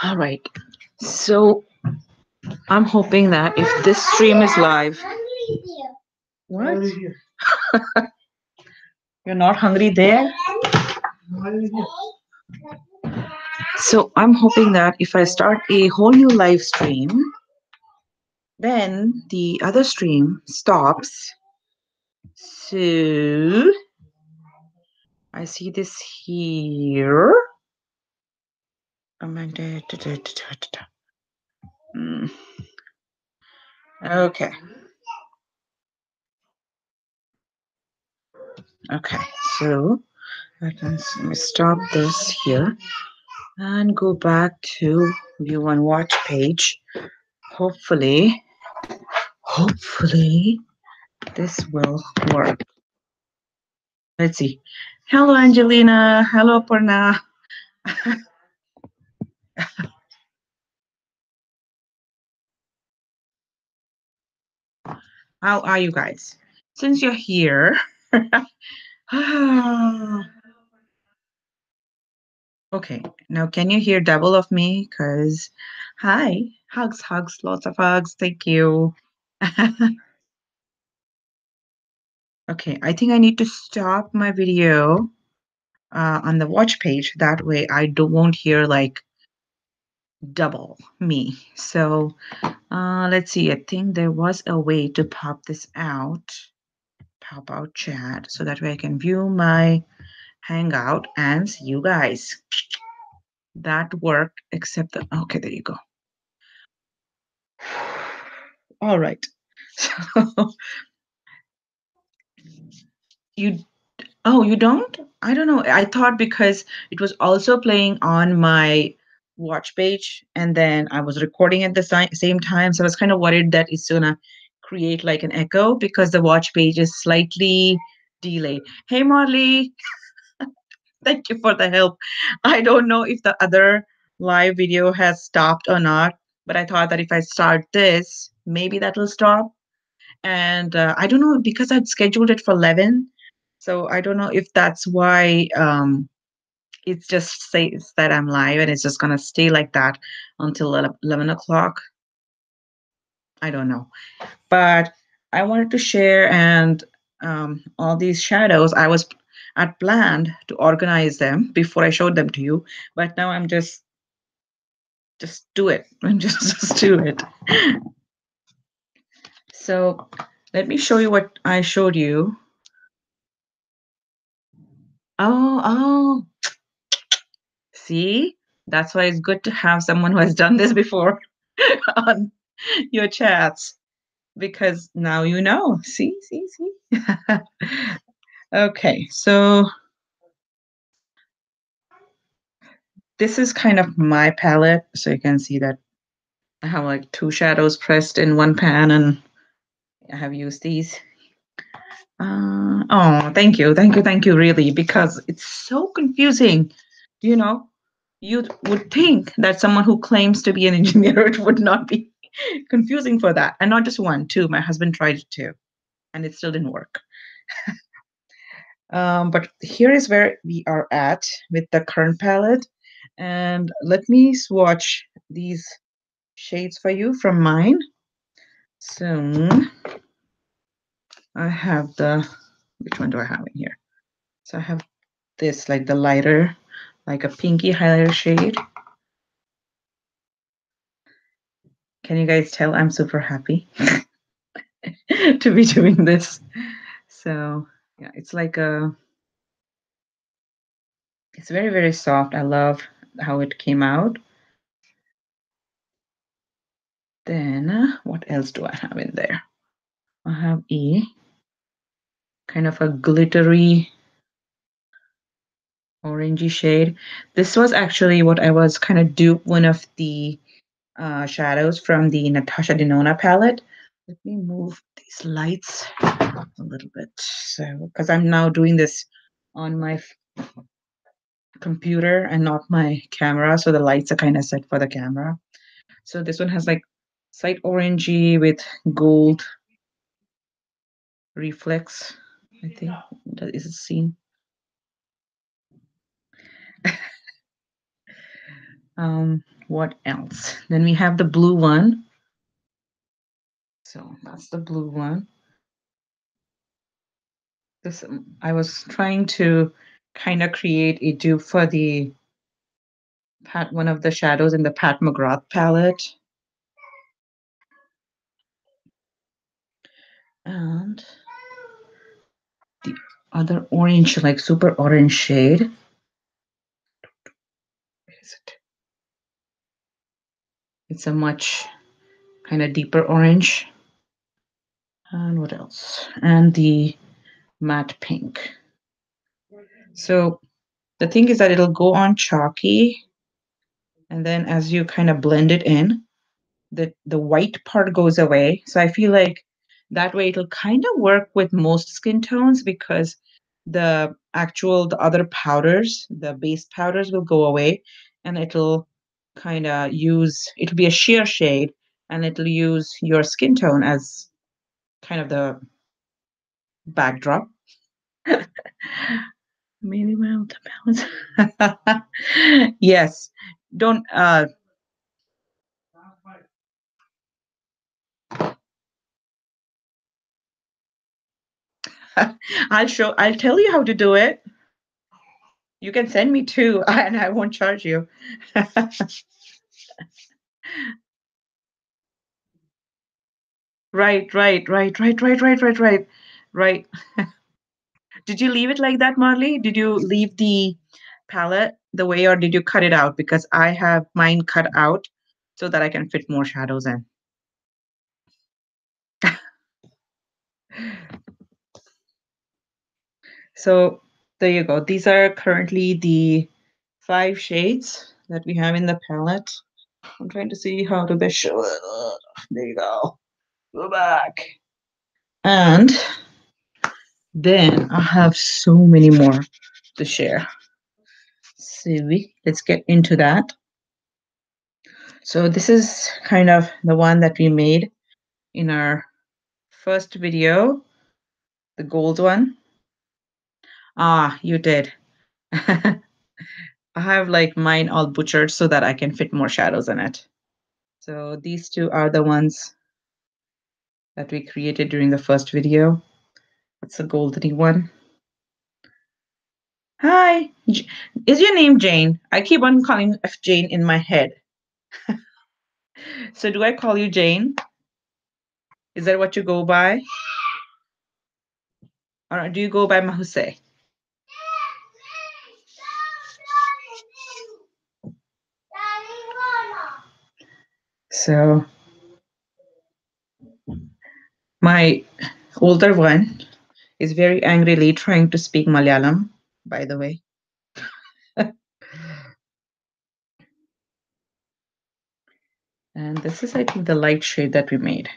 All right. So I'm hoping that if this stream is live, what? You're not hungry there? So I'm hoping that if I start a whole new live stream, then the other stream stops. So I see this here. Mm, okay. Okay. So let me stop this here and go back to view and watch page. Hopefully, hopefully this will work. Let's see. Hello, Angelina. Hello, Purna. How are you guys? Since you're here, okay. Now, can you hear double of me? Cause, hi, hugs, hugs, lots of hugs. Thank you. Okay, I think I need to stop my video on the watch page. That way, won't hear like double me. So let's see. I think there was a way to pop this out. Pop out chat so that way I can view my hangout and see you guys. That worked, except that, okay, there you go. All right. So you, oh, you don't? I don't know. I thought because it was also playing on my watch page and then I was recording at the same time. So I was kind of worried that it's going to create like an echo because the watch page is slightly delayed. Hey, Marley. Thank you for the help. I don't know if the other live video has stopped or not, but I thought that if I start this, maybe that will stop. And I don't know because I'd scheduled it for 11. So I don't know if that's why it just says that I'm live and it's just going to stay like that until 11 o'clock. I don't know. But I wanted to share and all these shadows, I'd planned to organize them before I showed them to you, but now I'm just do it. I'm just do it. So let me show you what I showed you. Oh, see, that's why it's good to have someone who has done this before on your chats because now you know. See. Okay, so this is kind of my palette. So you can see that I have like two shadows pressed in one pan and I have used these. Oh, thank you, really, because it's so confusing. You know, you would think that someone who claims to be an engineer it would not be confusing for that. And not just one, two. My husband tried it too, and it still didn't work. But here is where we are at with the current palette. And let me swatch these shades for you from mine. So I have which one do I have in here? So I have this, like the lighter, like a pinky highlighter shade. Can you guys tell I'm super happy to be doing this? So yeah, it's like it's very, very soft. I love how it came out. Then what else do I have in there? I have a kind of a glittery orangey shade. This was actually what I was kind of dupe one of the shadows from the Natasha Denona palette. Let me move these lights a little bit. So, because I'm now doing this on my computer and not my camera, so the lights are kind of set for the camera. So this one has like slight orangey with gold reflex. I think that is seen. What else? Then we have the blue one. So that's the blue one. This I was trying to kind of create a dupe for the one of the shadows in the Pat McGrath palette. And the other orange, like super orange shade. Where is it? It's a much kind of deeper orange. And what else? And the matte pink. So the thing is that it'll go on chalky, and then as you kind of blend it in, the white part goes away. So I feel like that way it'll kind of work with most skin tones because the other powders, the base powders will go away, and it'll it'll be a sheer shade, and it'll use your skin tone as kind of the backdrop. Maybe the balance. Yes. Don't I'll tell you how to do it. You can send me too, and I won't charge you. Right, right, right, right, right, right, right, right, right. Did you leave it like that, Marley? Did you leave the palette the way, or did you cut it out? Because I have mine cut out so that I can fit more shadows in. So there you go. These are currently the 5 shades that we have in the palette. I'm trying to see how to best show it. There you go. Go back. And then I have so many more to share. So let's get into that. So this is kind of the one that we made in our first video, the gold one. Ah, you did. I have like mine all butchered so that I can fit more shadows in it. So these two are the ones that we created during the first video. It's a goldeny one. Hi, is your name Jane? I keep on calling Jane in my head. So do I call you Jane? Is that what you go by? Or do you go by Mahuse? So my older one is very angrily trying to speak Malayalam, by the way. And this is, I think, the light shade that we made.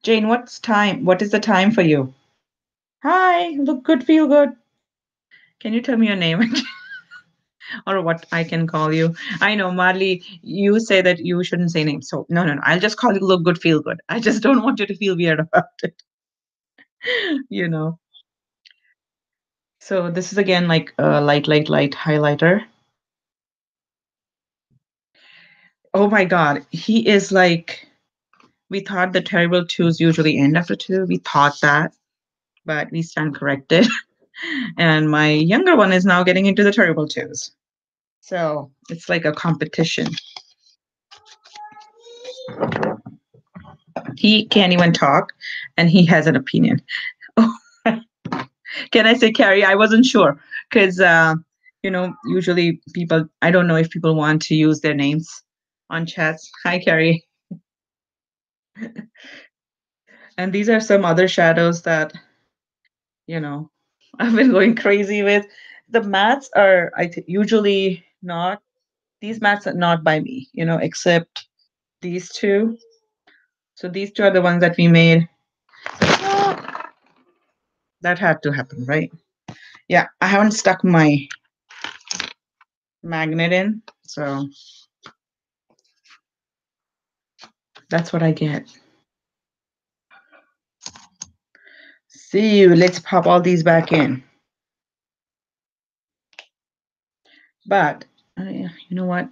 Jane, what is the time for you? Hi, look good, feel good. Can you tell me your name? Or what I can call you? I know, Marley, you say that you shouldn't say names. So, no, no, no. I'll just call you look good, feel good. I just don't want you to feel weird about it. you know. So, this is again like a light, light, light highlighter. Oh my God. He is like, we thought the terrible twos usually end after two. We thought that, but we stand corrected. And my younger one is now getting into the terrible twos. So it's like a competition. He can't even talk, and he has an opinion. Can I say Carrie? I wasn't sure because, usually people, I don't know if people want to use their names on chats. Hi, Carrie. And these are some other shadows that, you know, I've been going crazy with. The mats are usually not, these mats are not by me, except these two. So these two are the ones that we made. That had to happen, right? Yeah, I haven't stuck my magnet in, so that's what I get. See you. Let's pop all these back in. But you know what?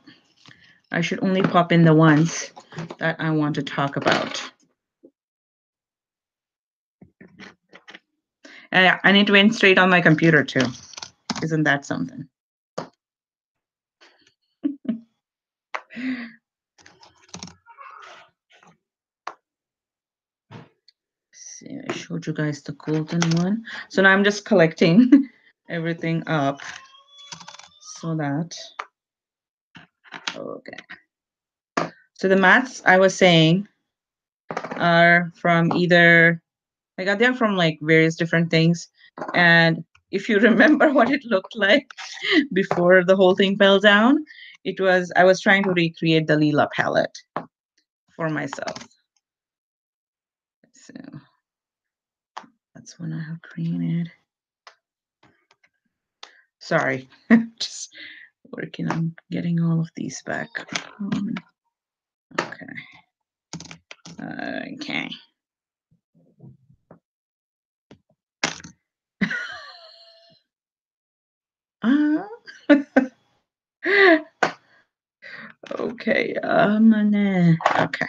I should only pop in the ones that I want to talk about. And it went straight on my computer too. Isn't that something? See, I showed you guys the golden one. So now I'm just collecting everything up so that, okay. So the mats I was saying are from either, I got them from like various different things. And if you remember what it looked like before the whole thing fell down, I was trying to recreate the Leela palette for myself. So that's what I have created. Sorry, just working on getting all of these back. Okay. Okay. Okay. Okay.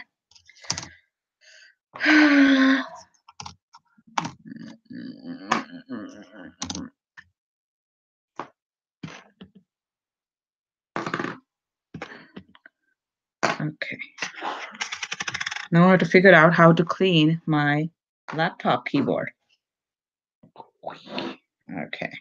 Okay. Now I have to figure out how to clean my laptop keyboard. Okay.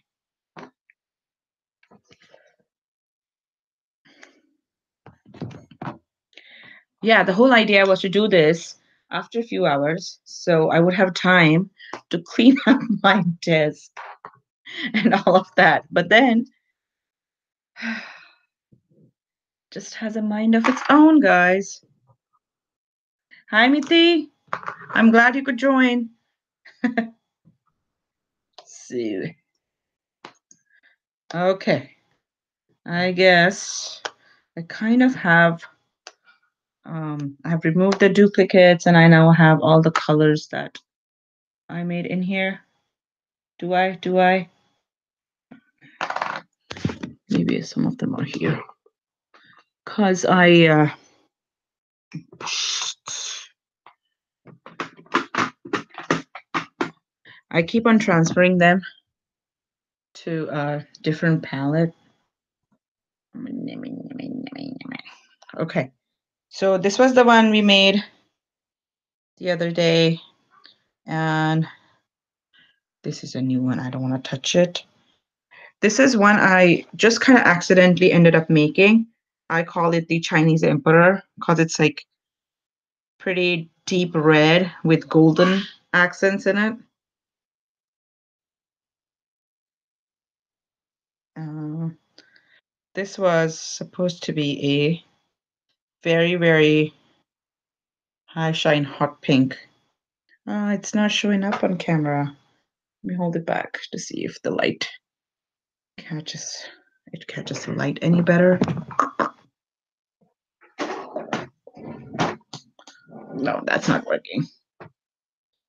Yeah, the whole idea was to do this after a few hours so I would have time to clean up my desk and all of that. But then just has a mind of its own, guys. Hi, Miti. I'm glad you could join. See. Okay. I guess I kind of have I've removed the duplicates and I now have all the colors that I made in here. Do I? Maybe some of them are here. Cause I keep on transferring them to a different palette. Okay. So this was the one we made the other day, and this is a new one. I don't want to touch it. This is one I just kind of accidentally ended up making. I call it the Chinese Emperor because it's like pretty deep red with golden accents in it. This was supposed to be a very, very high shine hot pink. It's not showing up on camera. Let me hold it back to see if the light catches the light any better. No, that's not working.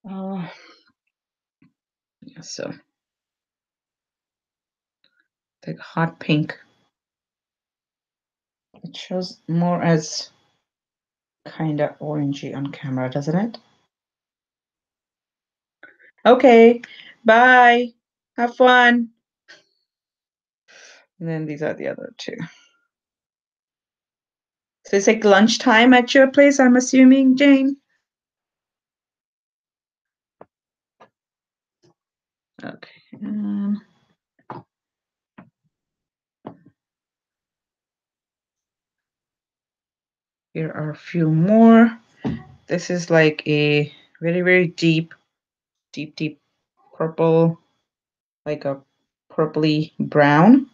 Yeah, so like hot pink. It shows more as kind of orangey on camera, doesn't it? Okay, bye. Have fun. And then these are the other two. So it's like lunchtime at your place, I'm assuming, Jane? Okay. Here are a few more. This is like a very, very deep purple, like a purpley brown.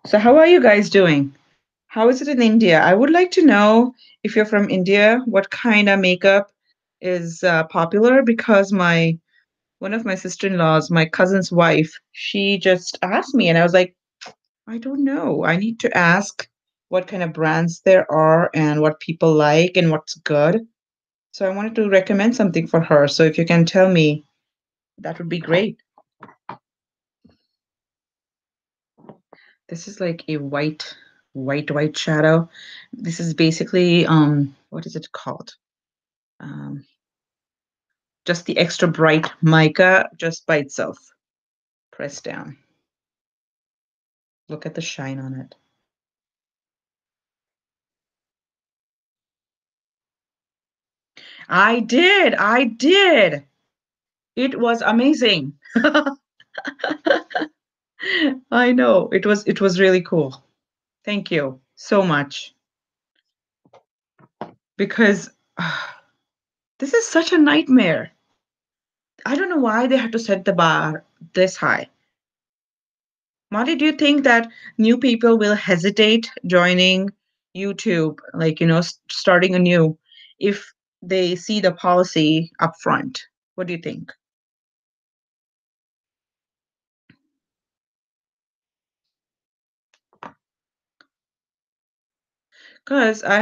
So how are you guys doing? How is it in India? I would like to know if you're from India, what kind of makeup is popular, because one of my sister-in-laws, my cousin's wife, she just asked me and I was like, I don't know. I need to ask what kind of brands there are and what people like and what's good. So I wanted to recommend something for her. So if you can tell me That would be great. This is like a white shadow. This is basically what is it called? Um, just the extra bright mica just by itself. Press down. Look at the shine on it. I did. I did. It was amazing. I know. It was really cool. Thank you so much because this is such a nightmare. I don't know why they had to set the bar this high. Marty, do you think that new people will hesitate joining YouTube, like, starting anew if they see the policy up front? What do you think? Because I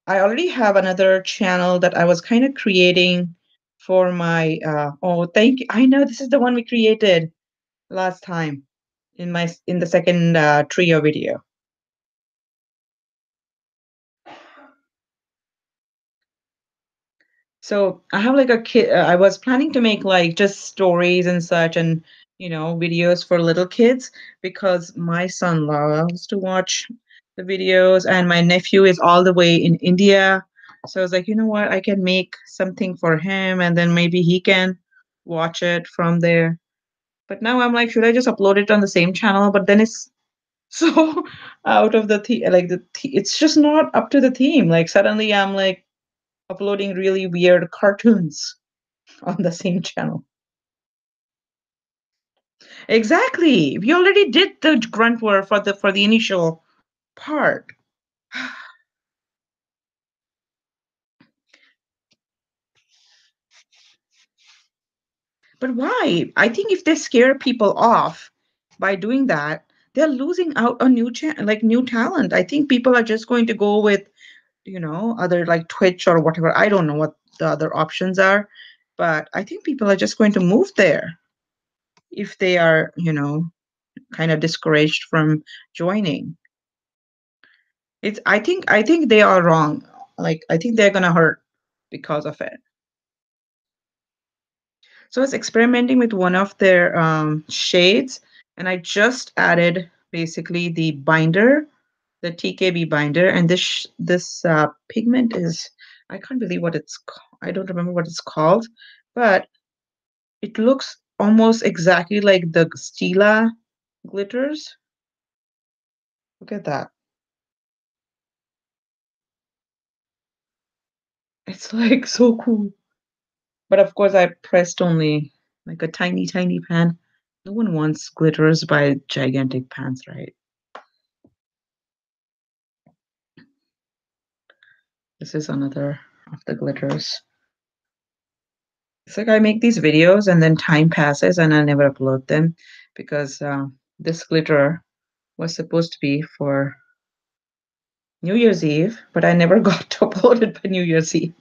already have another channel that I was kind of creating for my, oh, thank you. I know this is the one we created last time in the second trio video. So I have like a kid. I was planning to make like just stories and such, and videos for little kids because my son loves to watch the videos, and my nephew is all the way in India. So I was like, you know what, I can make something for him, and then maybe he can watch it from there. But now I'm like, should I just upload it on the same channel? But then it's so out of the it's just not up to the theme. Like suddenly I'm like uploading really weird cartoons on the same channel. Exactly. We already did the grunt work for the initial part. But why? I think if they scare people off by doing that, they're losing out on new talent. I think people are just going to go with, other like Twitch or whatever. I don't know what the other options are, but I think people are just going to move there if they are, kind of discouraged from joining. I think they are wrong. Like I think they're gonna hurt because of it. So I was experimenting with one of their shades, and I just added basically the binder, the TKB binder, and this pigment is, I can't believe what it's I don't remember what it's called, but it looks almost exactly like the Stila glitters. Look at that. It's like so cool. But of course, I pressed only like a tiny, tiny pan. No one wants glitters by gigantic pans, right? This is another of the glitters. It's like I make these videos and then time passes and I never upload them because this glitter was supposed to be for New Year's Eve, but I never got to upload it by New Year's Eve.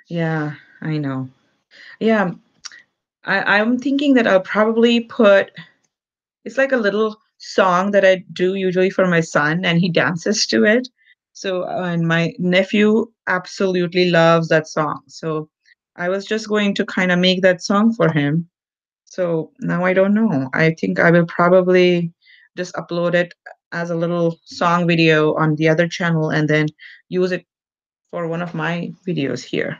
Yeah, I know. Yeah, I'm thinking that I'll probably put. It's like a little song that I do usually for my son, and he dances to it. So, and my nephew absolutely loves that song. So, I was just going to kind of make that song for him. So now I don't know. I think I will probably just upload it as a little song video on the other channel and then use it for one of my videos here.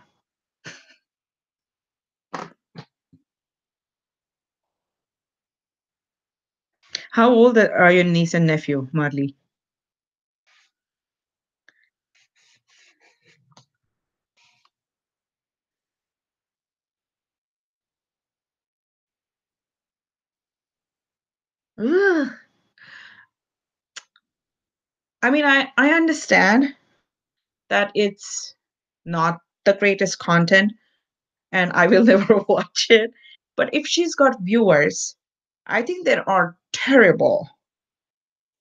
How old are your niece and nephew, Marley? Ugh. I mean, I understand that it's not the greatest content and I will never watch it. But if she's got viewers, I think there are terrible,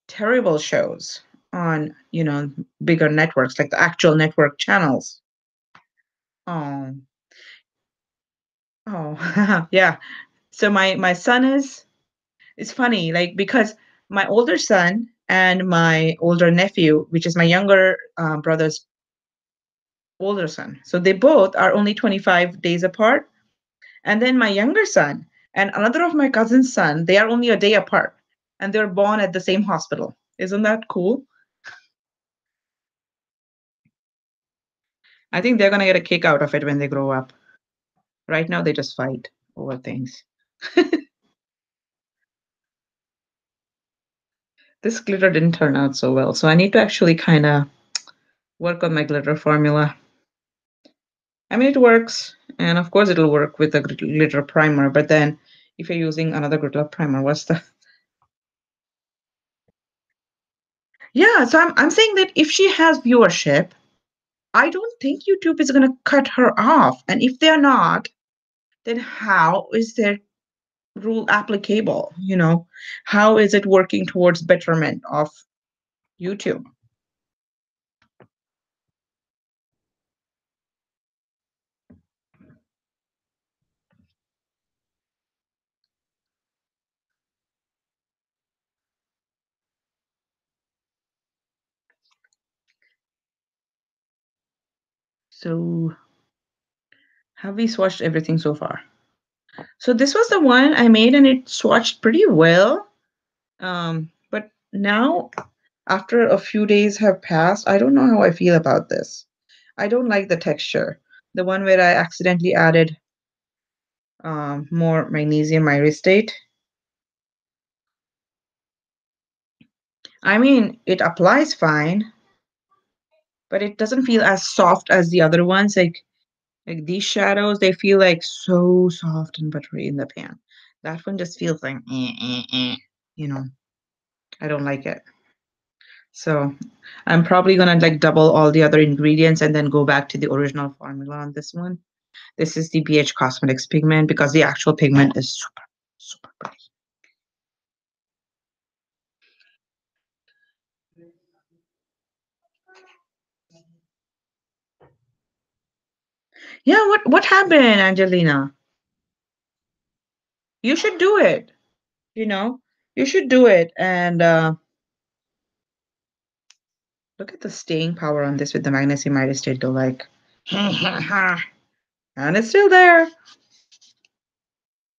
terrible shows on, bigger networks, like the actual network channels. Oh, oh, yeah. So my son is it's funny, like because my older son and my older nephew, which is my younger brother's older son, so they both are only 25 days apart. And then my younger son and another of my cousin's son, they are only a day apart, and they're born at the same hospital. Isn't that cool? I think they're gonna get a kick out of it when they grow up. Right now, they just fight over things. This glitter didn't turn out so well, so I need to actually kind of work on my glitter formula. I mean, it works, and of course, it'll work with the glitter primer. But then, if you're using another glitter primer, what's the? Yeah, so I'm saying that if she has viewership, I don't think YouTube is going to cut her off. And if they're not, then how is their rule applicable? How is it working towards betterment of YouTube? So, have we swatched everything so far? So this was the one I made, and it swatched pretty well. But now, after a few days have passed, I don't know how I feel about this. I don't like the texture. The one where I accidentally added more magnesium myristate. I mean, it applies fine, but it doesn't feel as soft as the other ones. Like these shadows, they feel like so soft and buttery in the pan. That one just feels like you know. I don't like it. So I'm probably gonna like double all the other ingredients and then go back to the original formula on this one. This is the BH Cosmetics pigment because the actual pigment is super, super pretty. Yeah, what happened, Angelina? You should do it. You know, you should do it. And look at the staying power on this with the magnesium myristate though, like, and it's still there.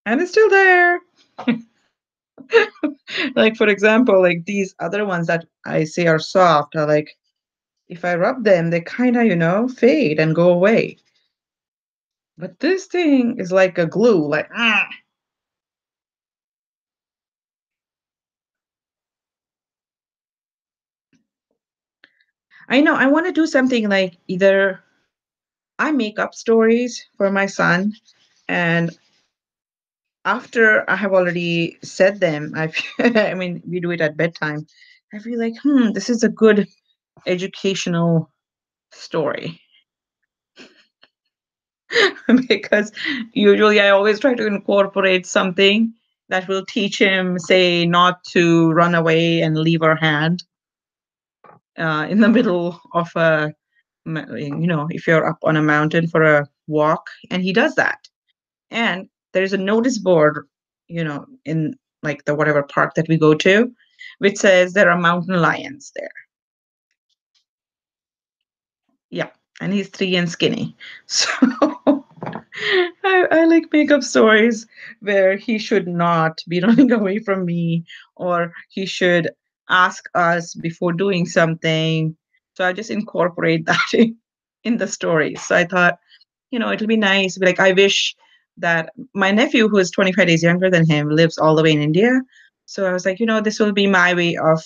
And it's still there. Like for example, like these other ones that I say are soft are like if I rub them, they kind of, fade and go away. But this thing is like a glue, like, ah. I know, I want to do something like either I make up stories for my son, and after I have already said them, I mean, we do it at bedtime. I feel like, this is a good educational story. Because usually I always try to incorporate something that will teach him, say, not to run away and leave our hand in the middle of if you're up on a mountain for a walk, and he does that. And there's a notice board, in like the whatever park that we go to, which says there are mountain lions there. Yeah, and he's 3 and skinny. So I like make up stories where he should not be running away from me, or he should ask us before doing something. So I just incorporate that in the stories. So I thought, it'll be nice. Like I wish that my nephew, who is 25 days younger than him, lives all the way in India. So I was like, this will be my way of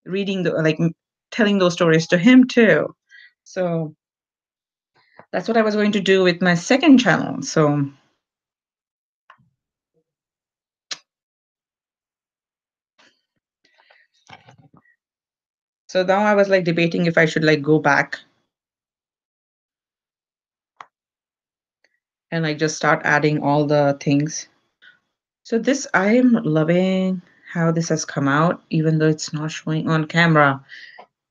reading telling those stories to him too. So that's what I was going to do with my second channel. So now I was like debating if I should like go back and like just start adding all the things. So this, I am loving how this has come out, even though it's not showing on camera.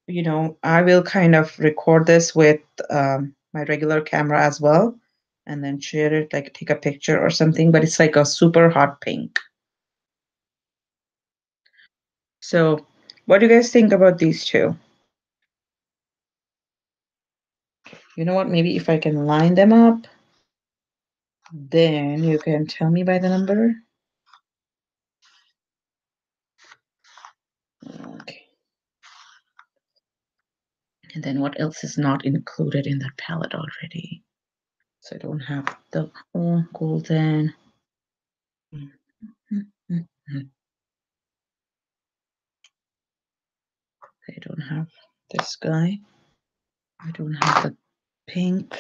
I will kind of record this with my regular camera as well and then share it, like take a picture or something, but it's like a super hot pink. So, what do you guys think about these two? You know what? Maybe if I can line them up, then you can tell me by the number. Okay. And then what else is not included in that palette already? So I don't have the golden. I don't have this guy. I don't have the pink.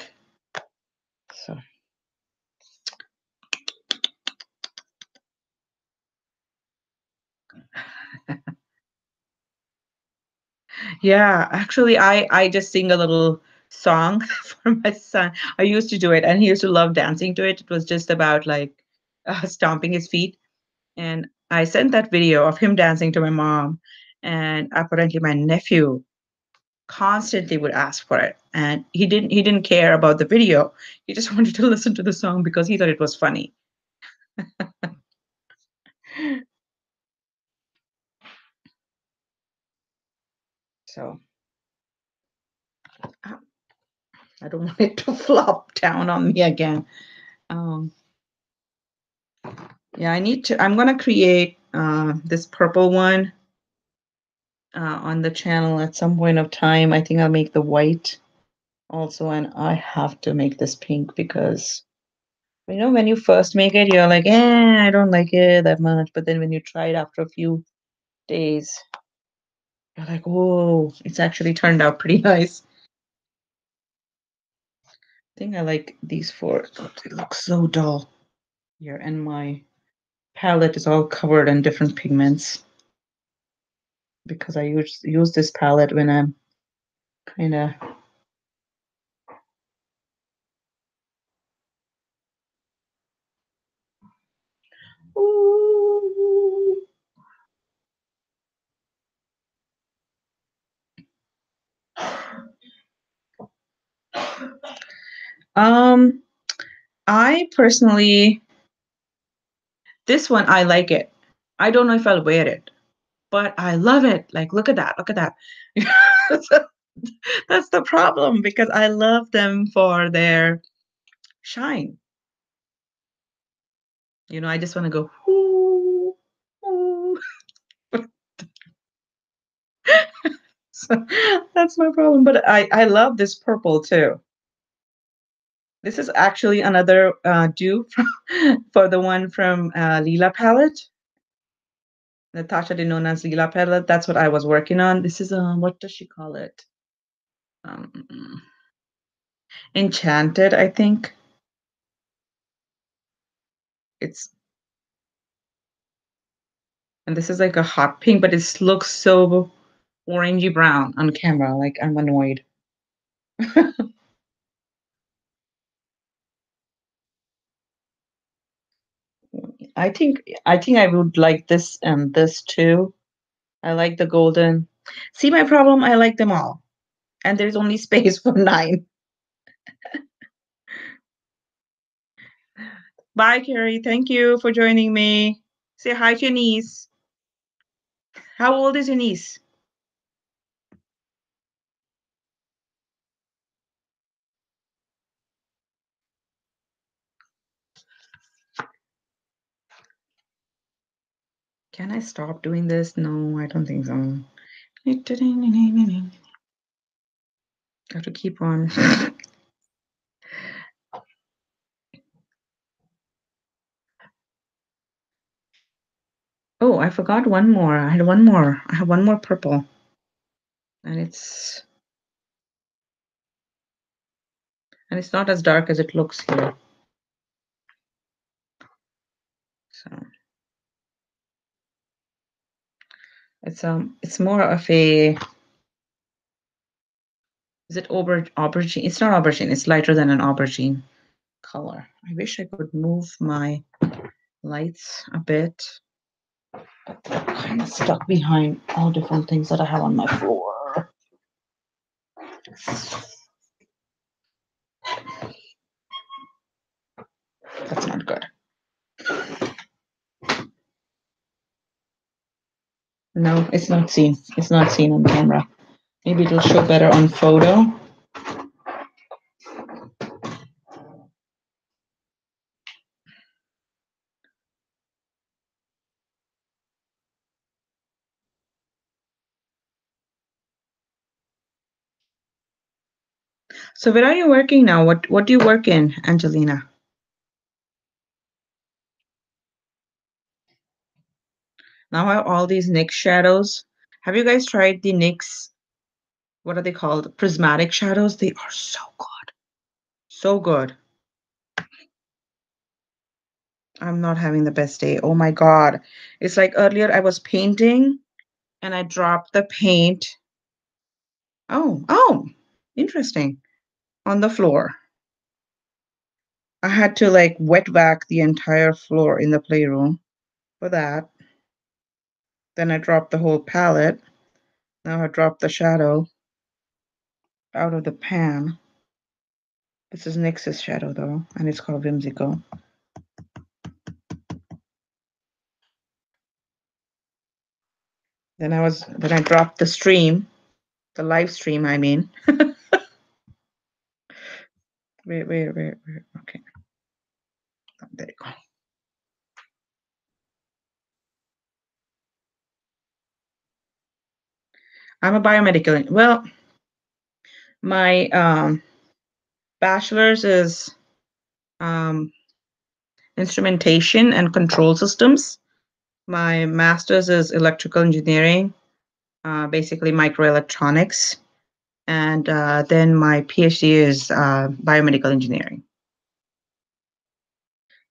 So yeah, actually I just sing a little song for my son. I used to do it and he used to love dancing to it. It was just about like stomping his feet. And I sent that video of him dancing to my mom. And apparently my nephew constantly would ask for it. And he didn't care about the video. He just wanted to listen to the song because he thought it was funny. So uh, I don't want it to flop down on me again. Um, yeah, I'm gonna create this purple one on the channel at some point of time. I think I'll make the white also, and I have to make this pink because when you first make it, you're like, I don't like it that much. But then when you try it after a few days, you're like, whoa, it's actually turned out pretty nice. I think I like these four. They look so dull here, and my palette is all covered in different pigments because I use this palette when I'm kind of. Um, I personally, this one I like it. I don't know if I'll wear it, but I love it. Like, look at that, look at that. That's the problem because I love them for their shine. I just want to go, ooh, ooh. So that's my problem. But I love this purple too. This is actually another dupe for the one from Lila palette. Natasha Denona's Lila palette. That's what I was working on. This is what does she call it? Um, Enchanted, I think. It's and this is like a hot pink, but it looks so orangey brown on camera. Like I'm annoyed. I think I would like this and this too. I like the golden. See my problem? I like them all. And there's only space for 9. Bye, Carrie. Thank you for joining me. Say hi to your niece. How old is your niece? Can I stop doing this? No, I don't think so. I have to keep on. Oh, I forgot one more. I had one more. I have one more purple. And it's not as dark as it looks here. So it's more of a is it aubergine? It's not aubergine, it's lighter than an aubergine color. I wish I could move my lights a bit. But they're kind of stuck behind all different things that I have on my floor. That's not good. No, it's not seen. It's not seen on camera. Maybe it'll show better on photo. So where are you working now? What do you work in, Angelina? Now I have all these NYX shadows. Have you guys tried the NYX? What are they called? Prismatic shadows. They are so good. So good. I'm not having the best day. Oh my God. It's like earlier I was painting and I dropped the paint. Oh, interesting. On the floor. I had to like wet vac the entire floor in the playroom for that. Then I dropped the whole palette. Now I dropped the shadow out of the pan. This is NYX's shadow though, and it's called Whimsical. Then I dropped the stream, the live stream, I mean. Wait. Okay. Oh, there you go. I'm a biomedical. Well, my bachelor's is instrumentation and control systems. My master's is electrical engineering, basically microelectronics. And then my PhD is biomedical engineering.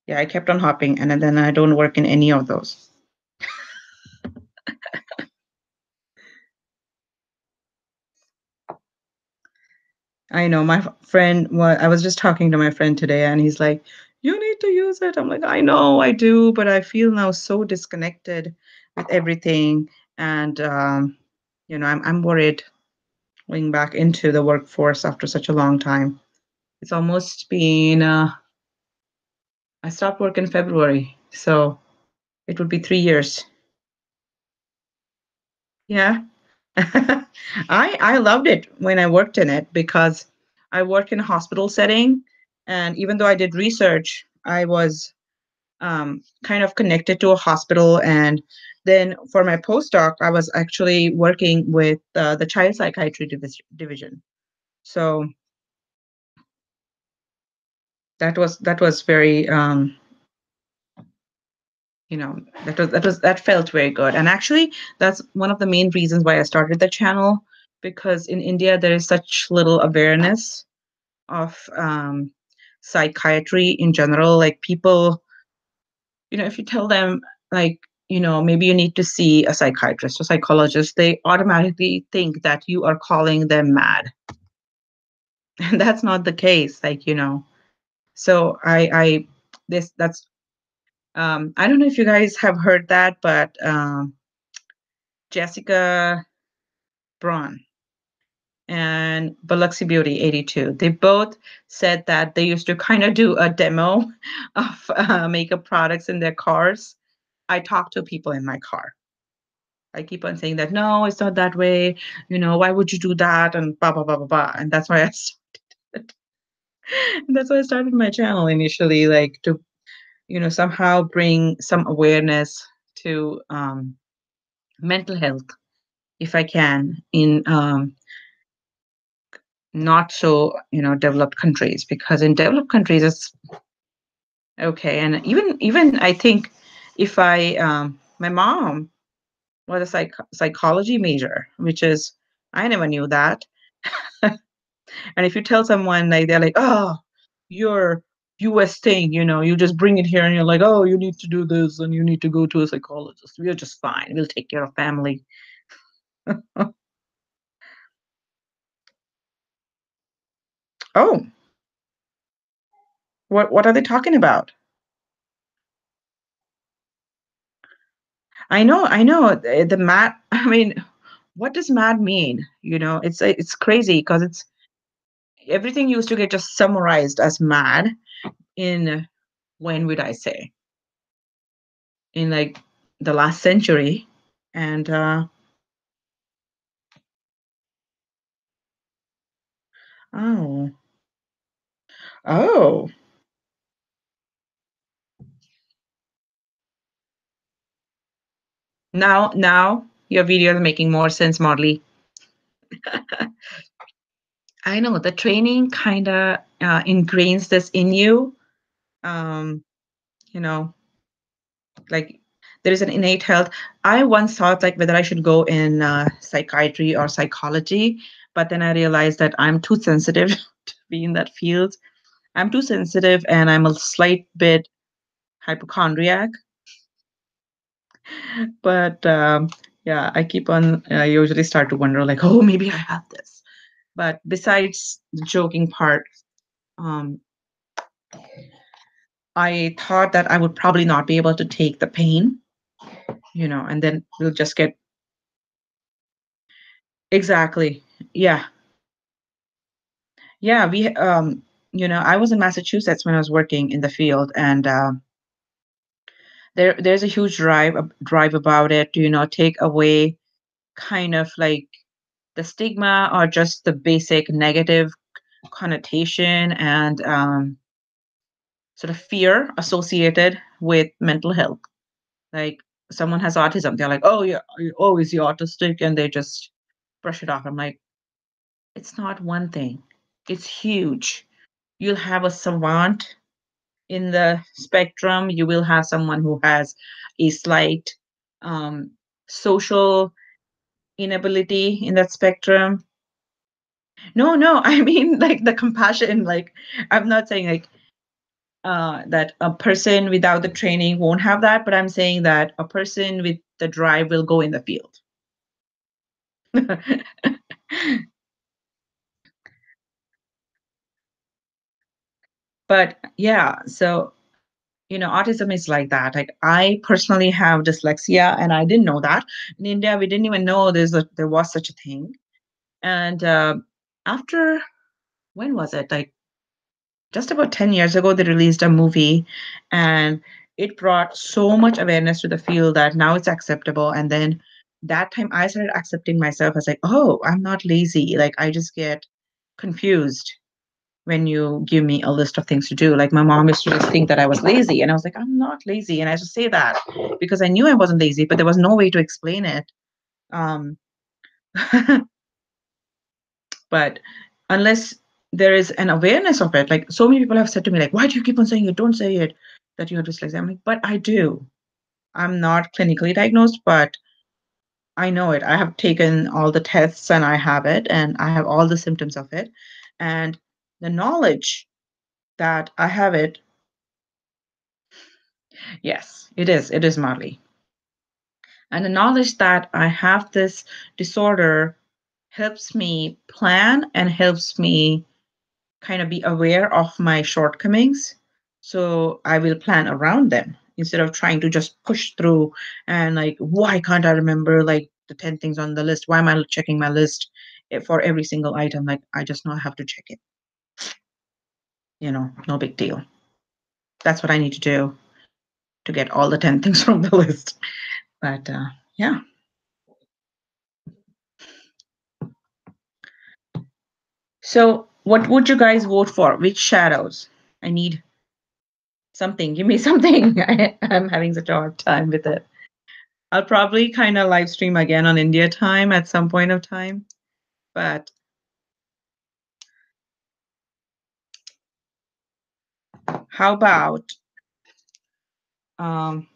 Yeah, I kept on hopping, and then I don't work in any of those. I know my friend. I was just talking to my friend today, and he's like, "You need to use it." I'm like, "I know, I do, but I feel now so disconnected with everything, and I'm worried going back into the workforce after such a long time. It's almost been. I stopped work in February, so it would be 3 years. Yeah. I loved it when I worked in it because I work in a hospital setting, and even though I did research, I was kind of connected to a hospital. And then for my postdoc, I was actually working with the child psychiatry division. So that was very that felt very good. And actually, that's one of the main reasons why I started the channel, because in India there is such little awareness of psychiatry in general. Like people, if you tell them, like, maybe you need to see a psychiatrist or psychologist, they automatically think that you are calling them mad. And that's not the case. So that's I don't know if you guys have heard that, but Jessica Braun and Biloxi Beauty 82. They both said that they used to kind of do a demo of makeup products in their cars. I talk to people in my car. I keep on saying that, no, it's not that way. Why would you do that? And blah, blah, blah, blah, blah. And that's why that's why I started my channel initially, like to, somehow bring some awareness to mental health, if I can, in not so developed countries, because in developed countries it's okay. And even I think, if I my mom was a psychology major, which is, I never knew that. And if you tell someone, like, they're like, oh, you're US thing, you just bring it here and you're like, oh, you need to do this and you need to go to a psychologist, we're just fine, we'll take care of family. Oh, what are they talking about? I know the mad. I mean, what does mad mean? It's crazy because everything used to get just summarized as mad in, when would I say, in like the last century. And oh, oh, now your video is making more sense, Marley. I know the training kind of ingrains this in you. Um, you know, like there is an innate health. I once thought like whether I should go in psychiatry or psychology, but then I realized that I'm too sensitive to be in that field. I'm too sensitive, and I'm a slight bit hypochondriac. But yeah, I keep on. I usually start to wonder, like, oh, maybe I have this. But besides the joking part, um, I thought that I would probably not be able to take the pain, and then we'll just get exactly. Yeah, yeah. I was in Massachusetts when I was working in the field, and there's a huge drive about it to take away kind of like the stigma or just the basic negative connotation and sort of fear associated with mental health. Like someone has autism, they're like, "Oh yeah, oh is he autistic?" And they just brush it off. I'm like, it's not one thing; it's huge. You'll have a savant in the spectrum. You will have someone who has a slight um, social inability in that spectrum. No, no, I mean like the compassion. Like I'm not saying like that a person without the training won't have that, but I'm saying that a person with the drive will go in the field. But yeah, so autism is like that. Like I personally have dyslexia, and I didn't know that. In India, we didn't even know there was such a thing. And after when was it? Like just about 10 years ago, they released a movie, and it brought so much awareness to the field that now it's acceptable. And then that time I started accepting myself as like, oh, I'm not lazy. Like I just get confused when you give me a list of things to do. Like my mom used to just think that I was lazy, and I was like, I'm not lazy. And I just say that because I knew I wasn't lazy, but there was no way to explain it. Um, but unless there is an awareness of it, like so many people have said to me, like, why do you keep on saying it? Don't say it that you're dyslexic. I'm like, but I do. I'm not clinically diagnosed, but I know it. I have taken all the tests and I have it, and I have all the symptoms of it. And the knowledge that I have it, yes, it is. It is Marley. And the knowledge that I have this disorder helps me plan and helps me kind of be aware of my shortcomings. So I will plan around them instead of trying to just push through and like, why can't I remember like the 10 things on the list? Why am I checking my list for every single item? Like, I just know I have to check it. No big deal. That's what I need to do to get all the 10 things from the list. But yeah. So, what would you guys vote for? Which shadows? I need something. Give me something. I'm having such a hard time with it. I'll probably kind of live stream again on India time at some point of time. But how about um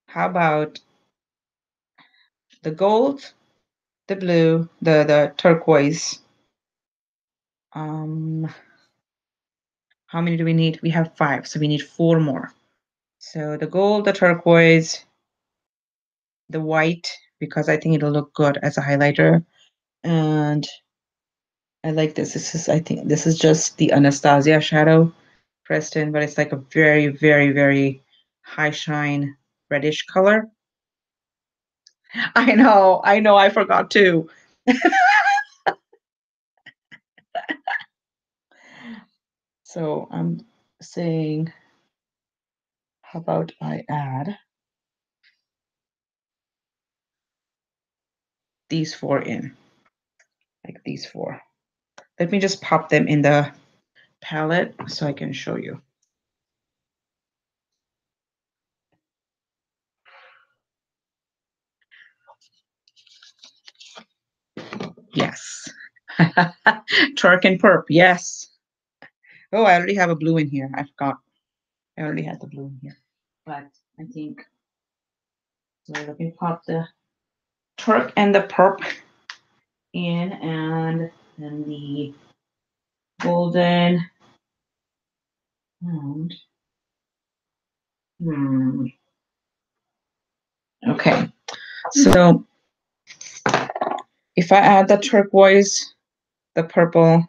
how about the gold, the blue, the turquoise? Um how many do we need? We have 5, so we need 4 more. So the gold, the turquoise, the white, because I think it'll look good as a highlighter. And I like this. I think this is just the Anastasia shadow pressed in, but it's like a very, very, very high shine reddish color. I know, I forgot too. So I'm saying, how about I add these four in, like these four. Let me just pop them in the palette so I can show you. Yes. Turk and perp, yes. Oh, I already have a blue in here. I forgot. I already had the blue in here. But I think, so let me pop the Turk and the perp in, and then the golden. And, okay, so if I add the turquoise, the purple,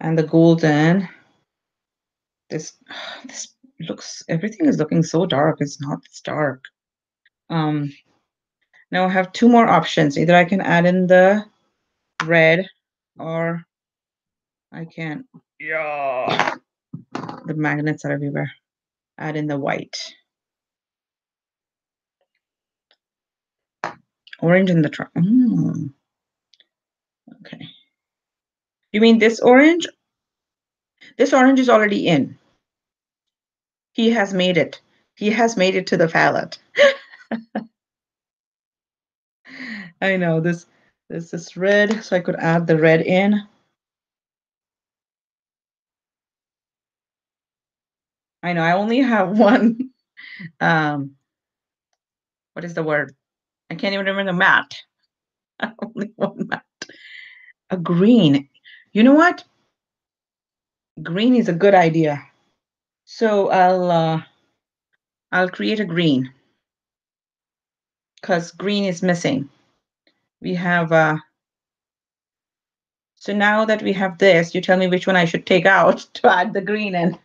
and the golden, this this looks, everything is looking so dark. It's not this dark. Now I have two more options. Either I can add in the red, or I can, yeah, the magnets are everywhere. Add in the white. Orange in the truck. Okay. You mean this orange? This orange is already in. He has made it. He has made it to the palette. I know this is red, so I could add the red in. I know I only have one. What is the word? I can't even remember the matte. Only one matte. A green. You know what? Green is a good idea. So I'll create a green, because green is missing. We have so now that we have this, you tell me which one I should take out to add the green in.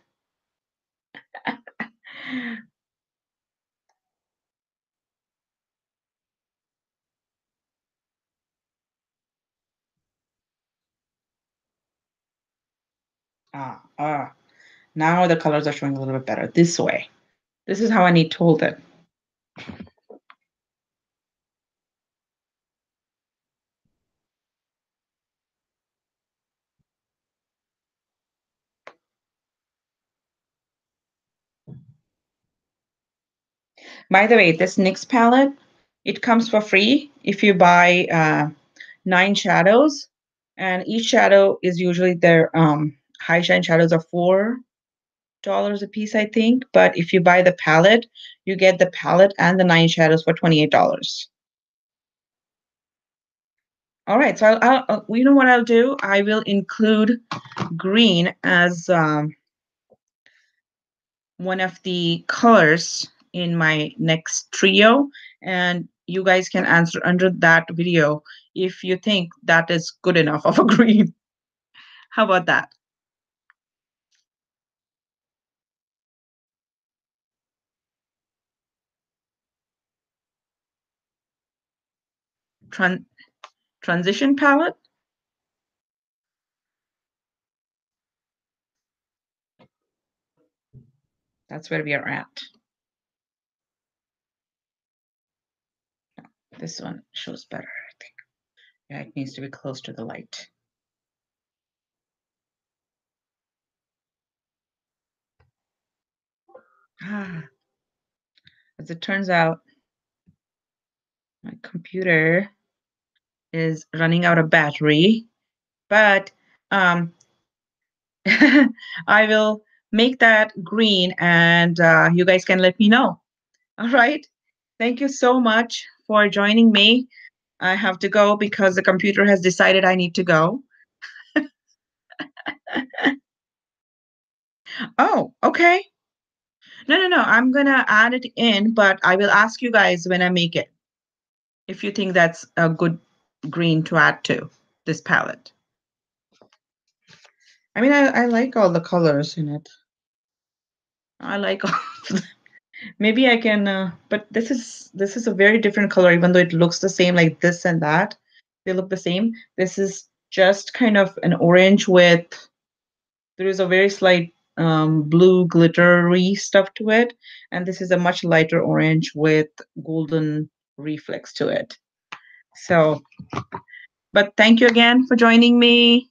Now the colors are showing a little bit better this way. This is how I need to hold it. By the way, this NYX palette, it comes for free if you buy 9 shadows, and each shadow is usually their high shine shadows are $4 a piece, I think. But if you buy the palette, you get the palette and the 9 shadows for $28. All right, so I'll you know what I'll do? I will include green as one of the colors in my next trio, and you guys can answer under that video if you think that is good enough of a green. How about that? Transition palette? That's where we are at. This one shows better, I think. Yeah, it needs to be close to the light. As it turns out, my computer is running out of battery, but I will make that green, and you guys can let me know. All right. Thank you so much for joining me. I have to go because the computer has decided I need to go. Oh, okay. No. I'm going to add it in, but I will ask you guys when I make it if you think that's a good green to add to this palette. I mean, I like all the colors in it. I like all of them. Maybe I can, but this is a very different color, even though it looks the same like this and that. They look the same. This is just kind of an orange with, there is a very slight blue glittery stuff to it. And this is a much lighter orange with golden reflex to it. So, but thank you again for joining me.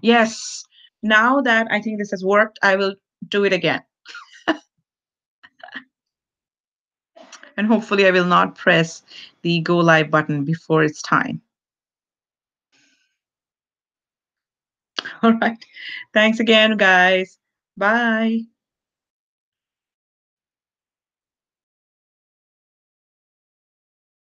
Yes, now that I think this has worked, I will do it again. And hopefully, I will not press the go live button before it's time. All right. Thanks again, guys. Bye.